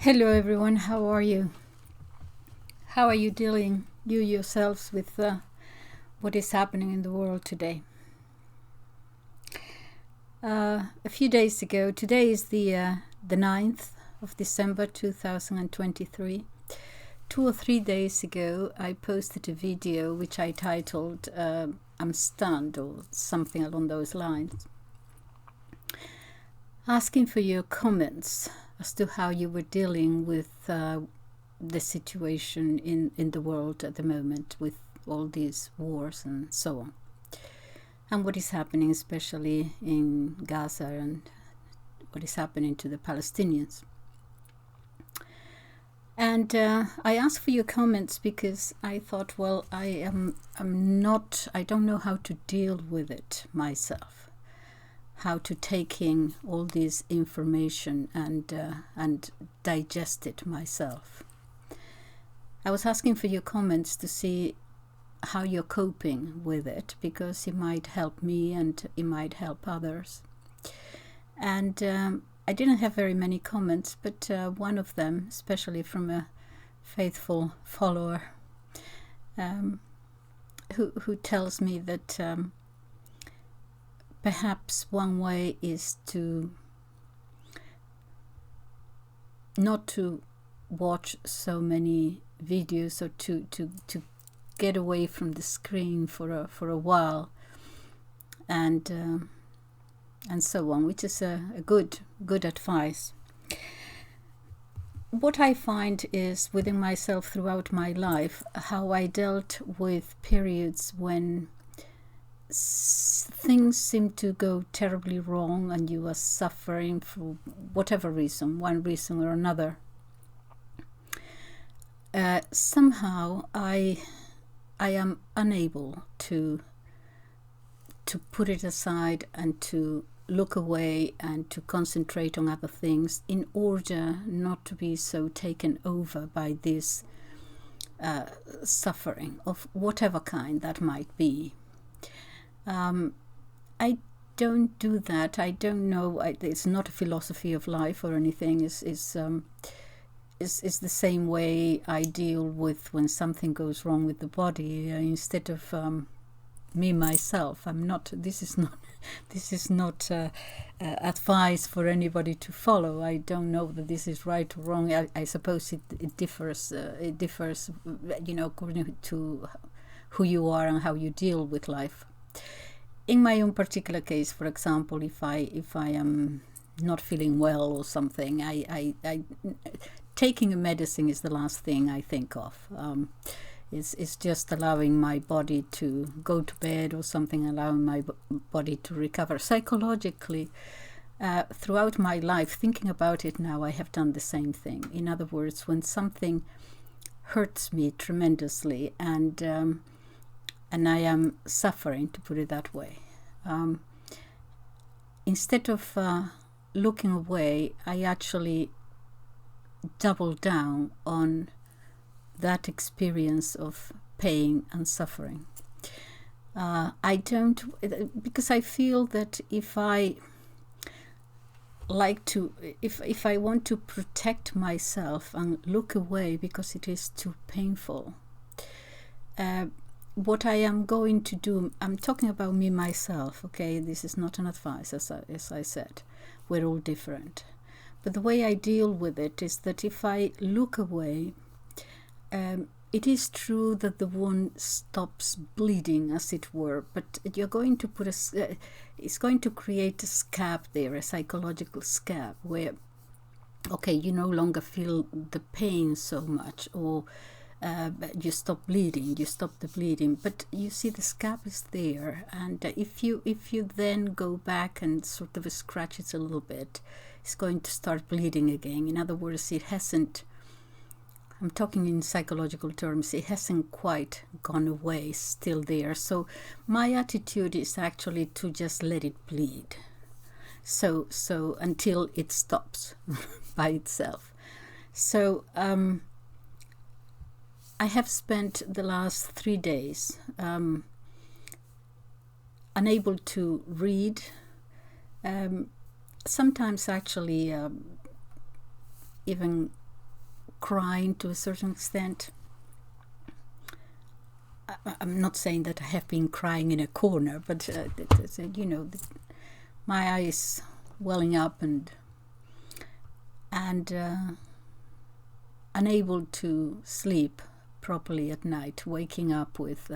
Hello everyone, how are you? How are you dealing, you yourselves, with what is happening in the world today? A few days ago, today is the 9th of December 2023. 2 or 3 days ago, I posted a video which I titled I'm Stunned, or something along those lines, asking for your comments as to how you were dealing with the situation in the world at the moment, with all these wars and so on, and what is happening especially in Gaza and what is happening to the Palestinians. And I asked for your comments because I thought, well, I don't know how to deal with it myself, how to take in all this information and digest it myself. I was asking for your comments to see how you're coping with it, because it might help me and it might help others. And I didn't have very many comments, but one of them, especially from a faithful follower, who tells me that perhaps one way is to not to watch so many videos, or to get away from the screen for a while, and so on, which is a good advice. What I find is within myself throughout my life, how I dealt with periods when things seem to go terribly wrong and you are suffering for whatever reason, one reason or another. Somehow I am unable to put it aside and to look away and to concentrate on other things, in order not to be so taken over by this suffering of whatever kind that might be. I don't do that. I don't know. It's not a philosophy of life or anything. It's the same way I deal with when something goes wrong with the body. Instead of me myself, I'm not. This is not advice for anybody to follow. I don't know that this is right or wrong. I suppose it differs. It differs, according to who you are and how you deal with life. In my own particular case, for example, if I am not feeling well or something, I taking a medicine is the last thing I think of. It's just allowing my body to go to bed or something, allowing my body to recover psychologically. Throughout my life, thinking about it now, I have done the same thing. In other words, when something hurts me tremendously and I am suffering, to put it that way, instead of looking away, I actually double down on that experience of pain and suffering. I don't, because I feel that if I want to protect myself and look away because it is too painful, what I am going to do, I'm talking about me myself, okay? This is not an advice, as I said. We're all different. But the way I deal with it is that if I look away, it is true that the wound stops bleeding, as it were, but you're going to put it's going to create a scab there, a psychological scab, where, okay, you no longer feel the pain so much, or you stop bleeding, you stop the bleeding, but you see the scab is there, and if you then go back and sort of scratch it a little bit, it's going to start bleeding again. In other words, it hasn't, I'm talking in psychological terms, it hasn't quite gone away, still there. So my attitude is actually to just let it bleed, so until it stops by itself. So I have spent the last 3 days unable to read, sometimes actually even crying to a certain extent. I'm not saying that I have been crying in a corner, but my eyes welling up and unable to sleep properly at night, waking up with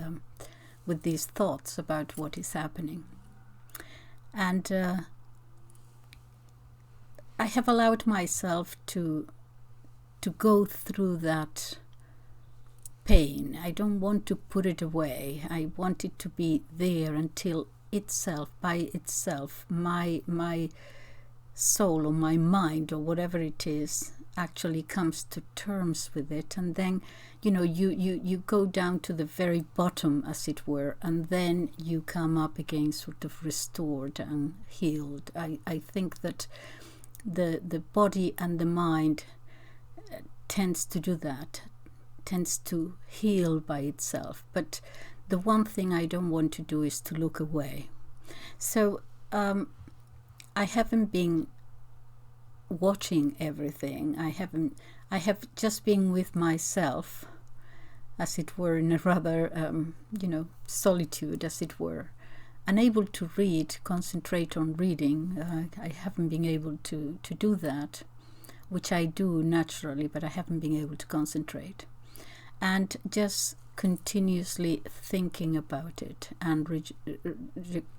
these thoughts about what is happening. And I have allowed myself to go through that pain. I don't want to put it away. I want it to be there until by itself, my soul or my mind or whatever it is actually comes to terms with it. And then, you go down to the very bottom, as it were, and then you come up again sort of restored and healed. I think that the body and the mind tends to do that, tends to heal by itself. But the one thing I don't want to do is to look away. So I haven't been watching everything. I have just been with myself, as it were, in a rather solitude, as it were, unable to concentrate on reading. I haven't been able to do that, which I do naturally, but I haven't been able to concentrate. And just continuously thinking about it and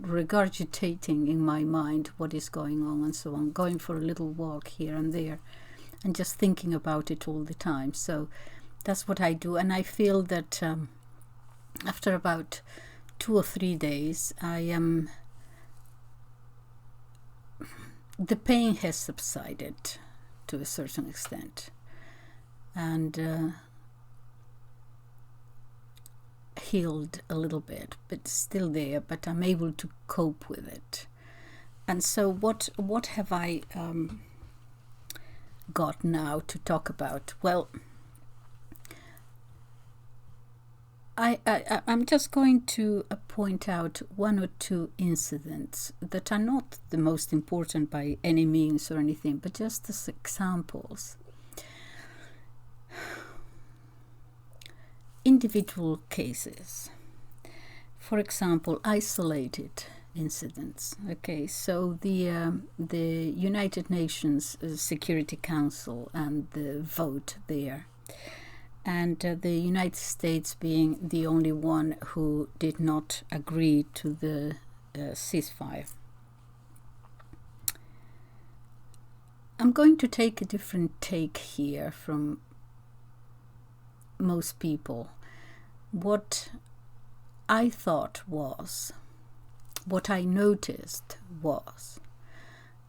regurgitating in my mind what is going on and so on, going for a little walk here and there and just thinking about it all the time. So that's what I do. And I feel that after about 2 or 3 days, the pain has subsided to a certain extent, and healed a little bit, but still there, but I'm able to cope with it. And so what have I got now to talk about? Well, I'm just going to point out 1 or 2 incidents that are not the most important by any means or anything, but just as examples. Individual cases. For example, isolated incidents. Okay, so the United Nations Security Council and the vote there, and the United States being the only one who did not agree to the ceasefire. I'm going to take a different take here from most people. What I thought was, what I noticed was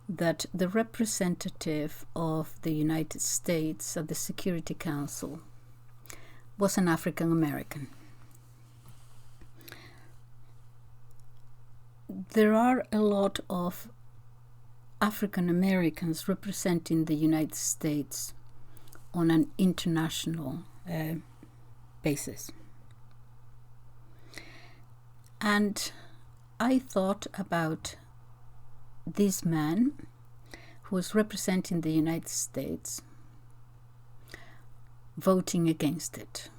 that the representative of the United States at the Security Council was an African American. There are a lot of African Americans representing the United States on an international basis. And I thought about this man who was representing the United States voting against it.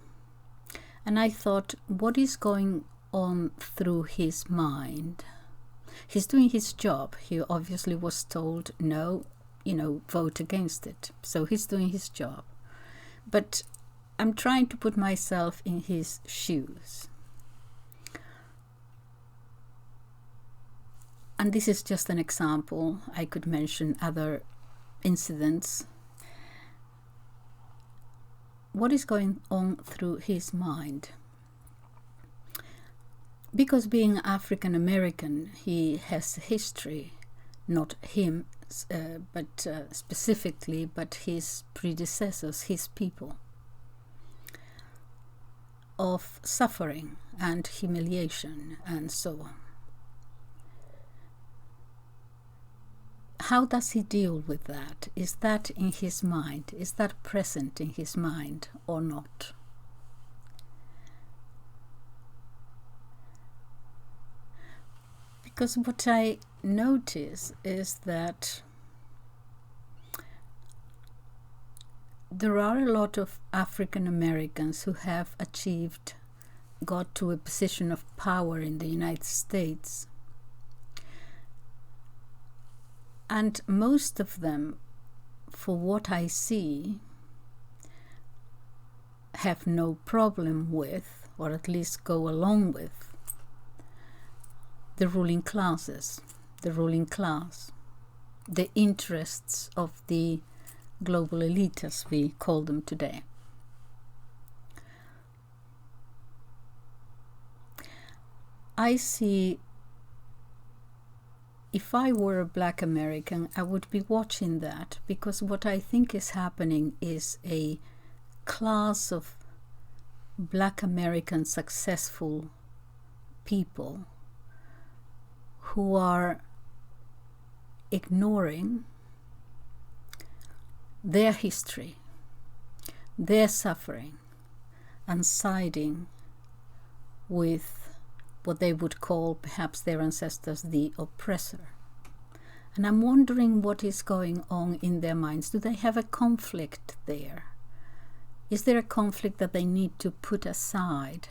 And I thought, what is going on through his mind? He's doing his job. He obviously was told, no, vote against it. So he's doing his job. But I'm trying to put myself in his shoes. And this is just an example. I could mention other incidents. What is going on through his mind? Because being African American, he has a history, not him, but specifically, but his predecessors, his people, of suffering and humiliation and so on. How does he deal with that? Is that in his mind? Is that present in his mind or not? Because what I notice is that there are a lot of African Americans who have got to a position of power in the United States. And most of them, for what I see, have no problem with, or at least go along with, the ruling classes, the ruling class, the interests of the global elite, as we call them today. I see, if I were a Black American, I would be watching that, because what I think is happening is a class of Black American successful people who are ignoring their history, their suffering, and siding with what they would call, perhaps their ancestors, the oppressor. And I'm wondering what is going on in their minds. Do they have a conflict there? Is there a conflict that they need to put aside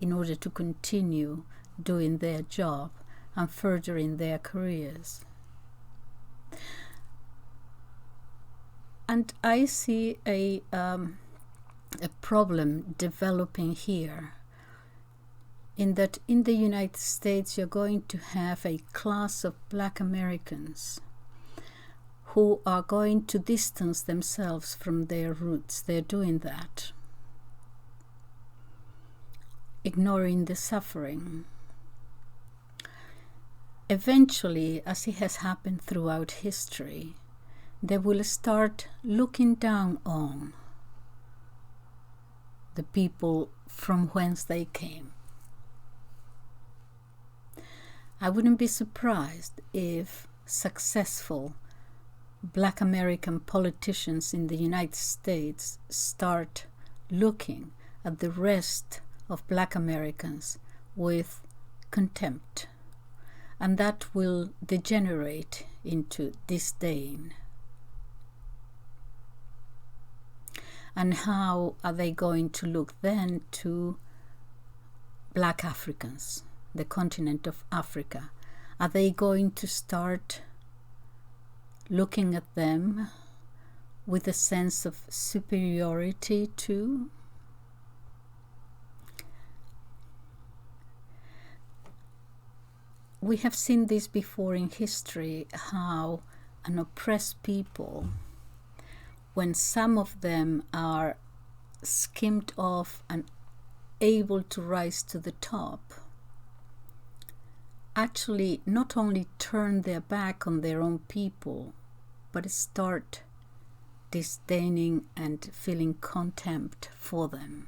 in order to continue doing their job and furthering their careers? And I see a problem developing here, in that in the United States you're going to have a class of Black Americans who are going to distance themselves from their roots. They're doing that, ignoring the suffering. Eventually, as it has happened throughout history, they will start looking down on the people from whence they came. I wouldn't be surprised if successful Black American politicians in the United States start looking at the rest of Black Americans with contempt, and that will degenerate into disdain. And how are they going to look then to Black Africans, the continent of Africa? Are they going to start looking at them with a sense of superiority too? We have seen this before in history, how an oppressed people, when some of them are skimmed off and able to rise to the top, actually not only turn their back on their own people, but start disdaining and feeling contempt for them.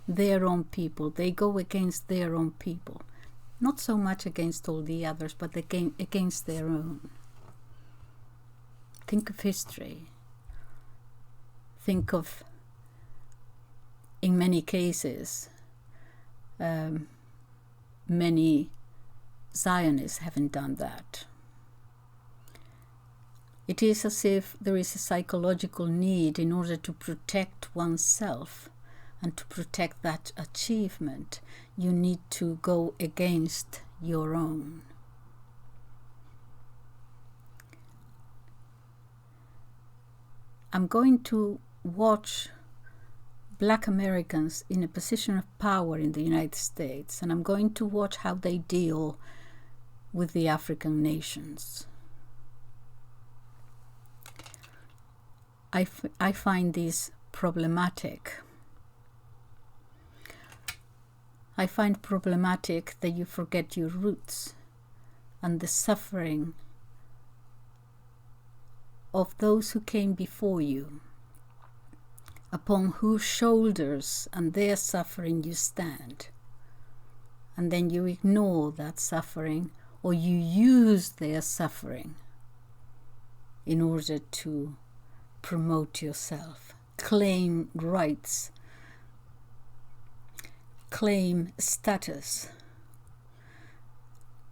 Their own people, they go against their own people. Not so much against all the others, but against their own. Think of history. Think of, in many cases, many Zionists haven't done that. It is as if there is a psychological need, in order to protect oneself and to protect that achievement, you need to go against your own. I'm going to watch Black Americans in a position of power in the United States, and I'm going to watch how they deal with the African nations. I find this problematic. I find problematic that you forget your roots and the suffering of those who came before you, upon whose shoulders and their suffering you stand, and then you ignore that suffering, or you use their suffering in order to promote yourself, claim rights, claim status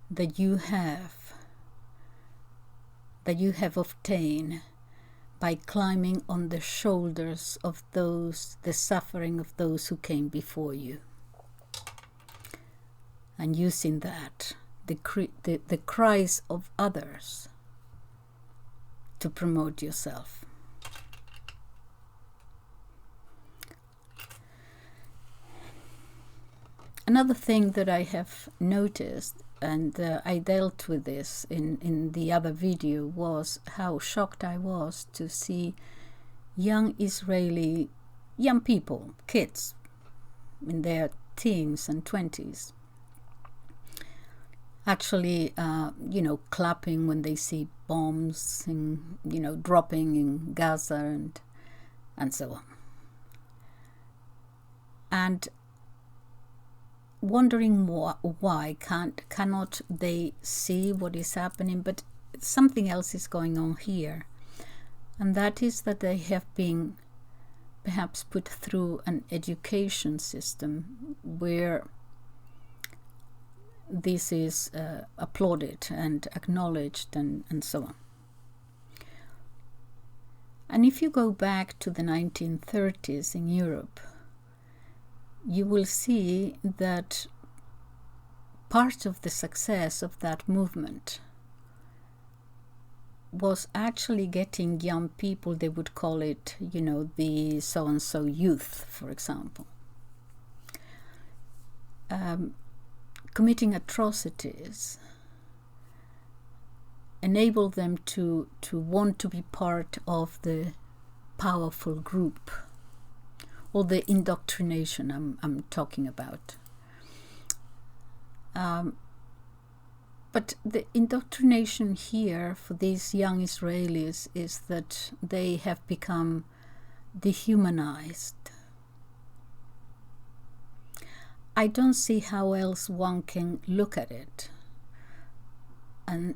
that you have obtained by climbing on the shoulders of those, the suffering of those who came before you, and using that, the cries of others, to promote yourself. Another thing that I have noticed, and I dealt with this in the other video, was how shocked I was to see young people, kids in their teens and 20s, actually, clapping when they see bombs and, dropping in Gaza and so on. And wondering why cannot they see what is happening? But something else is going on here, and that is that they have been perhaps put through an education system where this is applauded and acknowledged and so on. And if you go back to the 1930s in Europe, you will see that part of the success of that movement was actually getting young people, they would call it, the so-and-so youth, for example, committing atrocities, enable them to want to be part of the powerful group, or the indoctrination I'm talking about. But the indoctrination here for these young Israelis is that they have become dehumanized. I don't see how else one can look at it and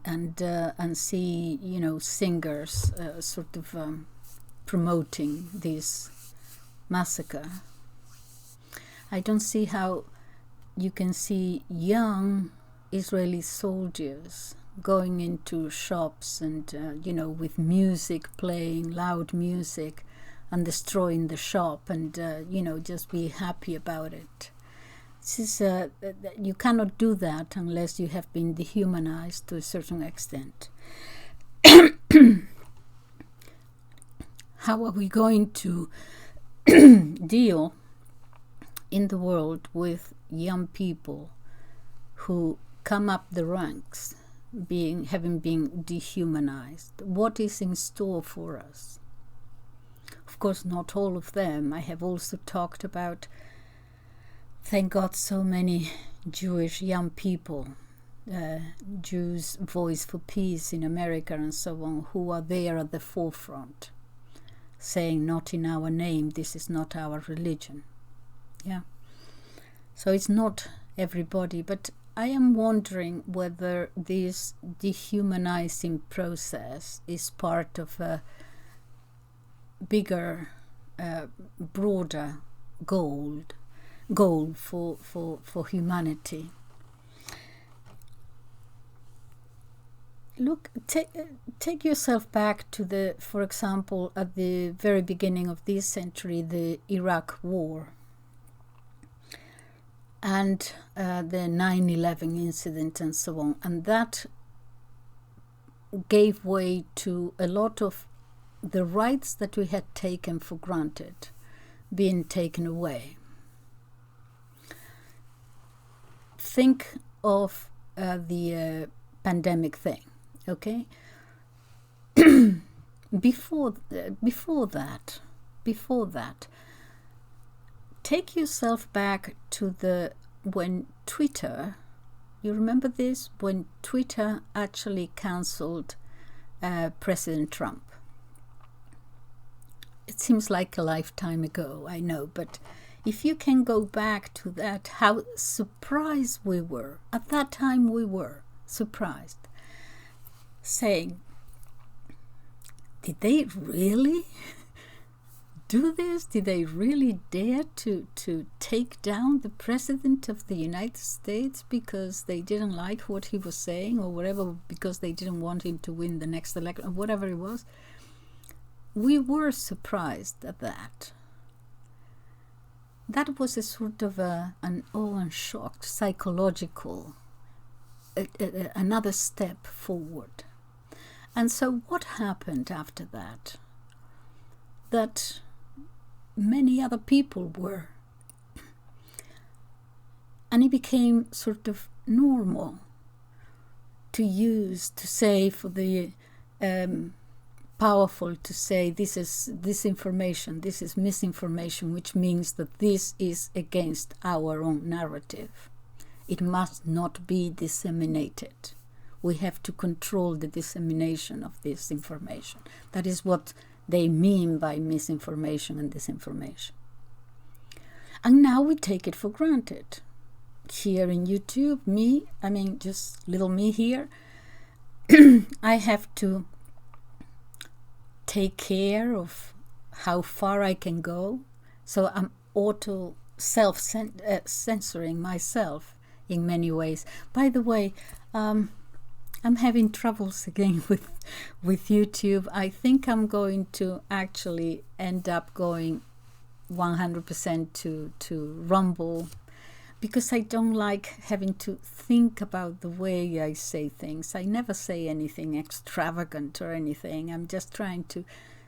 see, singers sort of promoting this massacre. I don't see how you can see young Israeli soldiers going into shops and, with music playing, loud music, and destroying the shop and, just be happy about it. This is, you cannot do that unless you have been dehumanized to a certain extent. How are we going to deal in the world with young people who come up the ranks, having been dehumanized? What is in store for us? Of course, not all of them. I have also talked about, thank God, so many Jewish young people, Jews' Voice for Peace in America and so on, who are there at the forefront, saying, not in our name, this is not our religion. Yeah. So it's not everybody, but I am wondering whether this dehumanizing process is part of a bigger, broader goal for humanity. Look, take yourself back to for example, at the very beginning of this century, the Iraq War, and the 9/11 incident and so on, and that gave way to a lot of the rights that we had taken for granted being taken away. Think of the pandemic thing, okay? Before that, take yourself back to when Twitter, you remember this? When Twitter actually cancelled President Trump. It seems like a lifetime ago, I know, but if you can go back to that, how surprised we were. At that time we were surprised, saying, did they really do this? Did they really dare to take down the President of the United States because they didn't like what he was saying or whatever, because they didn't want him to win the next election or whatever it was? we were surprised at that. That was a sort of an awe and shock, psychological, another step forward. And so what happened after that? That many other people were. And it became sort of normal to use, to say for the powerful to say this is disinformation, this is misinformation, which means that this is against our own narrative. It must not be disseminated. We have to control the dissemination of this information. That is what they mean by misinformation and disinformation. And now we take it for granted. Here in YouTube, just little me here, I have to take care of how far I can go. So I'm self-censoring myself in many ways. By the way, I'm having troubles again with YouTube. I think I'm going to actually end up going 100% to Rumble, because I don't like having to think about the way I say things. I never say anything extravagant or anything. I'm just trying to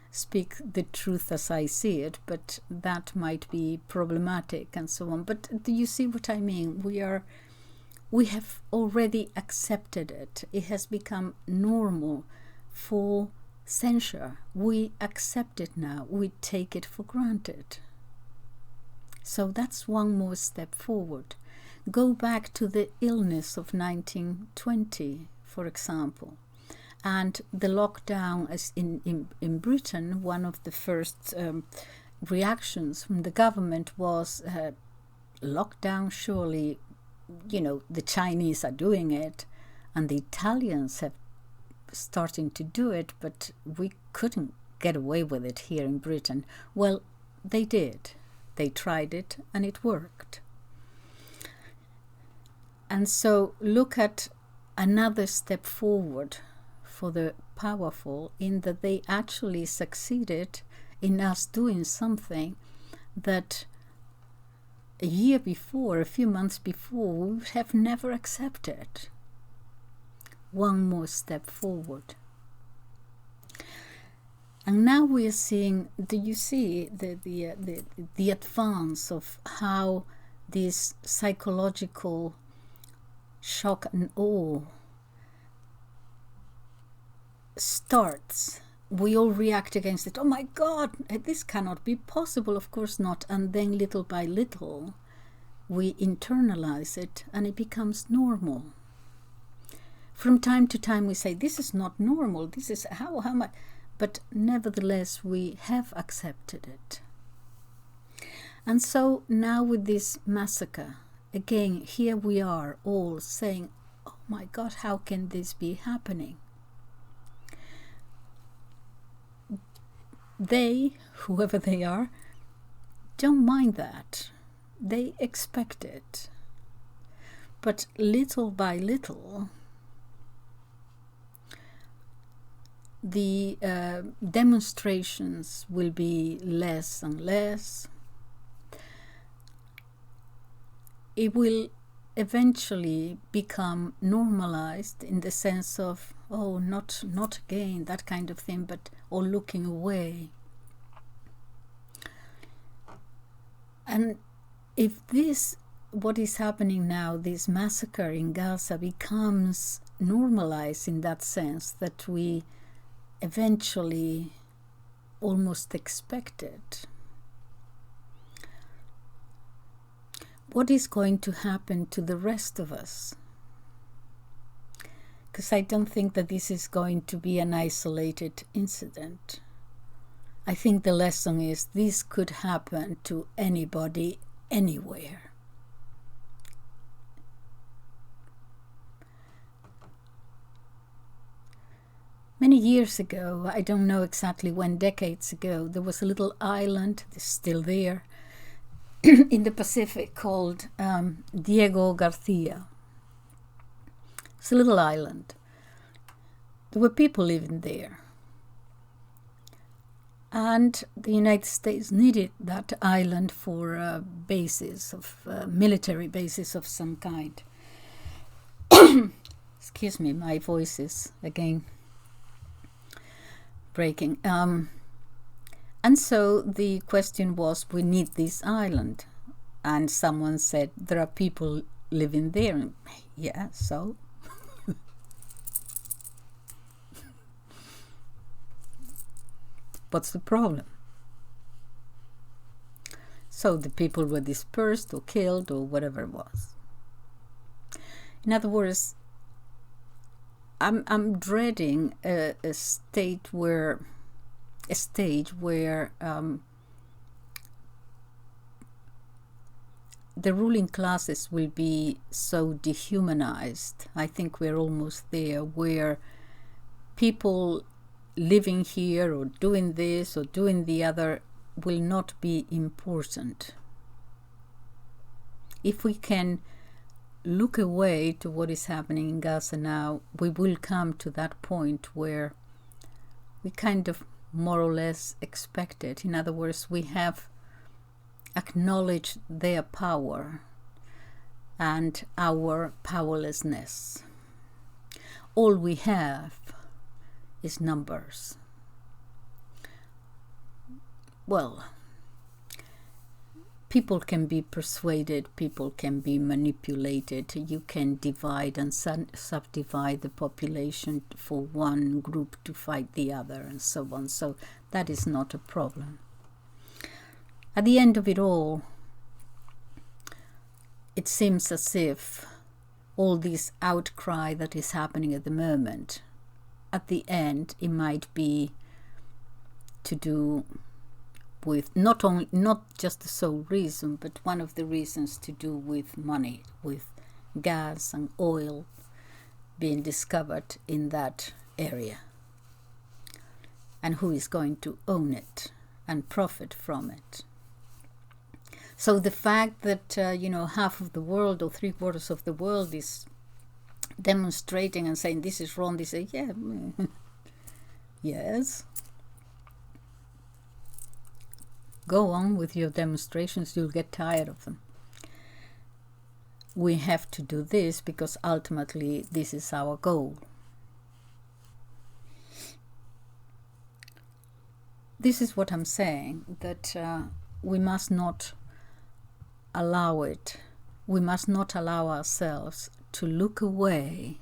speak the truth as I see it, but that might be problematic and so on. But do you see what I mean? We have already accepted it. It has become normal for censure. We accept it now. We take it for granted. So that's one more step forward. Go back to the illness of 1920, for example, and the lockdown as in Britain. One of the first reactions from the government was lockdown, surely, the Chinese are doing it and the Italians have starting to do it, but we couldn't get away with it here in Britain. Well, they did. They tried it and it worked. And so look at another step forward for the powerful, in that they actually succeeded in us doing something that a year before, a few months before, we would have never accepted. One more step forward. And now we are seeing, do you see the advance of how this psychological shock and awe starts? We all react against it. Oh my God, this cannot be possible. Of course not. And then little by little, we internalize it and it becomes normal. From time to time we say, this is not normal. This is how much. But nevertheless, we have accepted it. And so now with this massacre, again, here we are all saying, oh my God, how can this be happening? They, whoever they are, don't mind that. They expect it. But little by little, the demonstrations will be less and less. It will eventually become normalized in the sense of, oh, not again, that kind of thing, but or looking away. And if this, what is happening now, this massacre in Gaza becomes normalized in that sense, that we eventually almost expect it, what is going to happen to the rest of us? Because I don't think that this is going to be an isolated incident. I think the lesson is this could happen to anybody, anywhere. Many years ago, I don't know exactly when, decades ago, there was a little island, it's still there, in the Pacific called Diego Garcia. It's a little island. There were people living there. And the United States needed that island for a basis of military basis of some kind. Excuse me, my voice is again breaking. And so the question was, we need this island. And someone said, there are people living there. Yeah, so? What's the problem? So the people were dispersed or killed or whatever it was. In other words, I'm dreading a stage where the ruling classes will be so dehumanized. I think we're almost there, where people living here or doing this or doing the other will not be important. If we can look away to what is happening in Gaza now, we will come to that point where we kind of more or less expect it. In other words, we have acknowledged their power and our powerlessness. All we have is numbers. Well, people can be persuaded, people can be manipulated. You can divide and subdivide the population for one group to fight the other and so on. So that is not a problem. At the end of it all, it seems as if all this outcry that is happening at the moment, at the end, it might be to do with not just the sole reason, but one of the reasons to do with money, with gas and oil being discovered in that area, and who is going to own it and profit from it. So the fact that half of the world or 3/4 of the world is demonstrating and saying this is wrong, they say, yeah, yes, go on with your demonstrations, you'll get tired of them. We have to do this because ultimately this is our goal. This is what I'm saying, that we must not allow it. We must not allow ourselves to look away.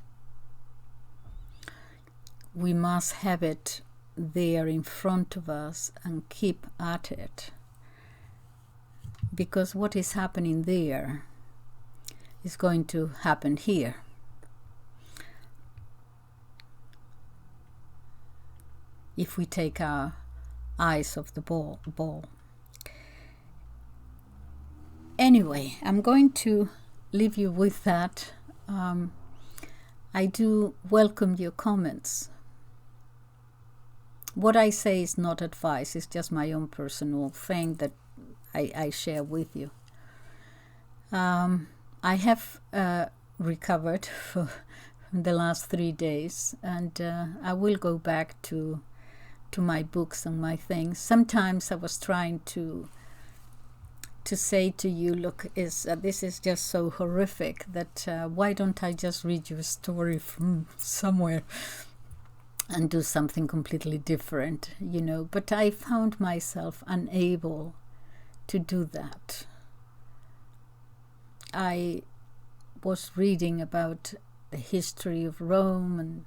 We must have it there in front of us and keep at it. Because what is happening there is going to happen here. If we take our eyes off the ball. Anyway, I'm going to leave you with that. I do welcome your comments. What I say is not advice, it's just my own personal thing that I share with you. I have recovered for the last 3 days, and I will go back to my books and my things. Sometimes I was trying to say to you, look, this is just so horrific that why don't I just read you a story from somewhere and do something completely different, But I found myself unable to do that. I was reading about the history of Rome and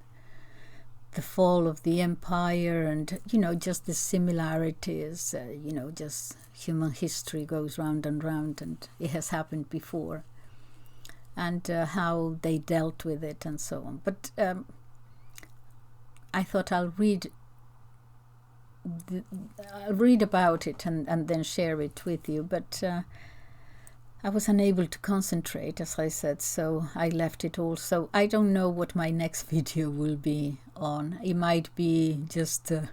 the fall of the empire, and just the similarities, just human history goes round and round, and it has happened before, and how they dealt with it and so on. But I thought I'll read about it and then share it with you, but I was unable to concentrate, as I said, so I left it all. So I don't know what my next video will be on. It might be just a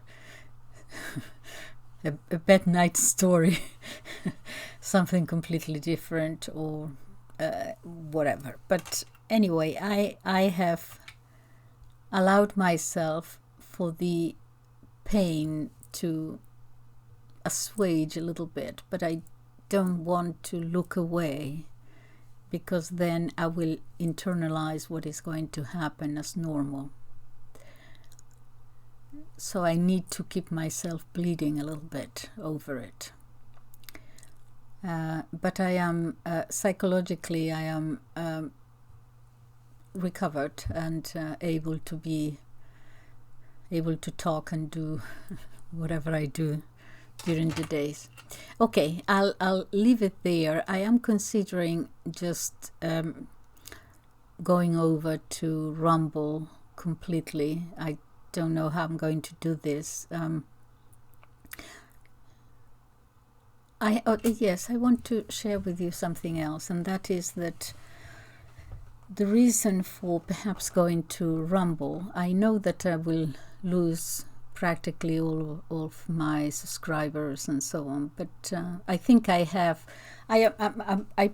bad night story, something completely different, or whatever. But anyway, I have allowed myself for the pain to assuage a little bit, but I don't want to look away, because then I will internalize what is going to happen as normal. So I need to keep myself bleeding a little bit over it. But I am psychologically, I am recovered and able to talk and do whatever I do during the days. Okay, I'll leave it there. I am considering just going over to Rumble completely. I don't know how I'm going to do this. Yes, I want to share with you something else, and that is that the reason for perhaps going to Rumble, I know that I will lose practically all of my subscribers and so on, but I think I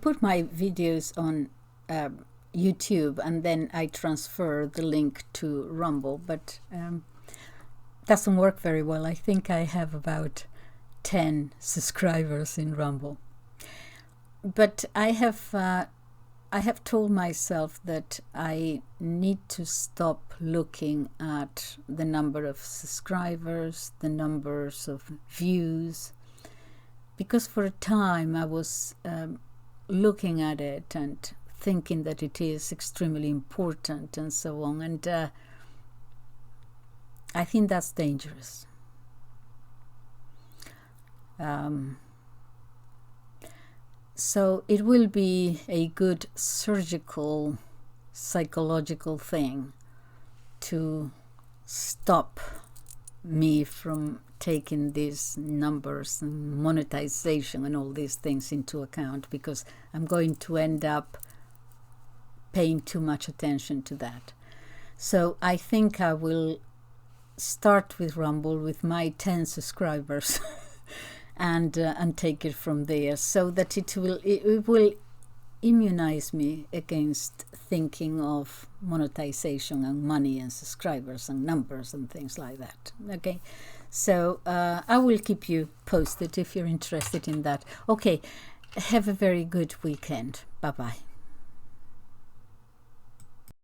put my videos on YouTube, and then I transfer the link to Rumble, but doesn't work very well. I think I have about 10 subscribers in Rumble, but I have told myself that I need to stop looking at the number of subscribers, the numbers of views, because for a time I was looking at it and thinking that it is extremely important and so on, and I think that's dangerous. So it will be a good surgical, psychological thing to stop me from taking these numbers and monetization and all these things into account, because I'm going to end up paying too much attention to that. So I think I will start with Rumble with my 10 subscribers and take it from there, so that it will immunize me against thinking of monetization and money and subscribers and numbers and things like that. Okay, so I will keep you posted if you're interested in that. Okay, have a very good weekend. Bye bye.